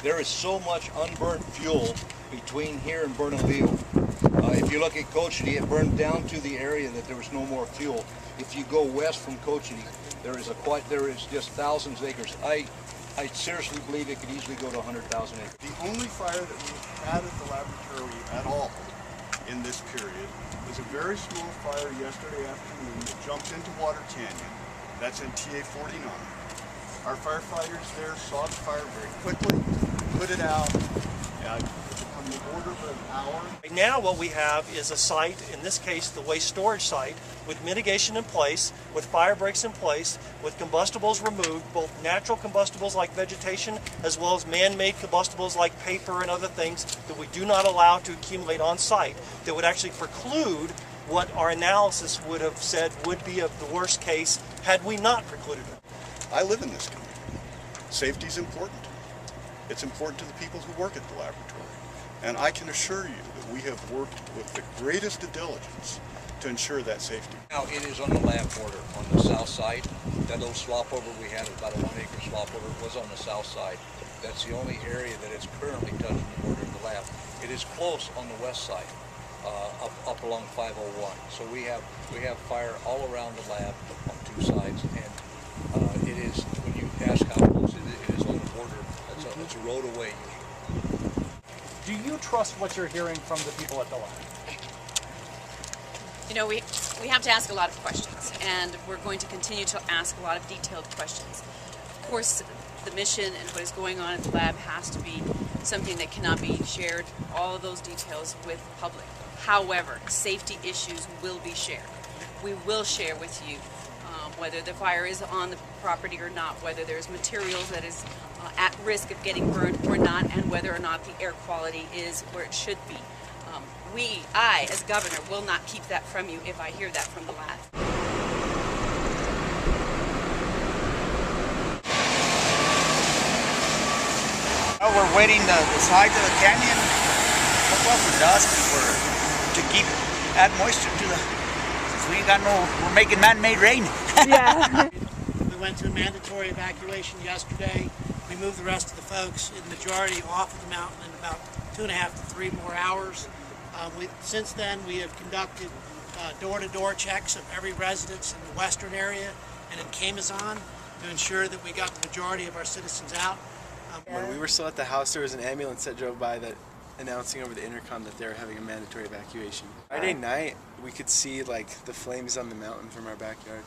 There is so much unburnt fuel between here and Bernalillo. If you look at Cochiti, it burned down to the area that there was no more fuel. If you go west from Cochiti, there is just thousands of acres. I seriously believe it could easily go to 100,000 acres. The only fire that we had at the laboratory at all in this period was a very small fire yesterday afternoon that jumped into Water Canyon. That's in TA 49. Our firefighters there saw the fire very quickly, put it out. It took on the order of an hour. Right now what we have is a site, in this case the waste storage site, with mitigation in place, with fire breaks in place, with combustibles removed, both natural combustibles like vegetation as well as man-made combustibles like paper and other things that we do not allow to accumulate on site that would actually preclude what our analysis would have said would be of the worst case had we not precluded it. I live in this community. Safety is important. It's important to the people who work at the laboratory. And I can assure you that we have worked with the greatest of diligence to ensure that safety. Now it is on the lab border on the south side. That little swap over we had, about a 1 acre swap over, was on the south side. That's the only area that is currently touching the border of the lab. It is close on the west side, up along 501. So we have fire all around the lab on two sides, and it is, when you ask how close it is on the border, it's a road away usually. Do you trust what you're hearing from the people at the lab? You know, we have to ask a lot of questions, and we're going to continue to ask a lot of detailed questions. Of course, the mission and what is going on at the lab has to be something that cannot be shared, all of those details, with the public. However, safety issues will be shared. We will share with you whether the fire is on the property or not, whether there's materials that is at risk of getting burned or not, and whether or not the air quality is where it should be. I, as governor, will not keep that from you if I hear that from the lab. Well, we're waiting the sides of the canyon for dusk to keep add moisture to the, since we ain't got no, we're making man-made rain. Yeah. We went to a mandatory evacuation yesterday. We moved the rest of the folks, in the majority, off of the mountain in about 2.5 to 3 more hours. Since then, we have conducted door-to-door checks of every residence in the western area and in Camazon to ensure that we got the majority of our citizens out. When we were still at the house, there was an ambulance that drove by that announcing over the intercom that they were having a mandatory evacuation. Friday night, we could see like the flames on the mountain from our backyard.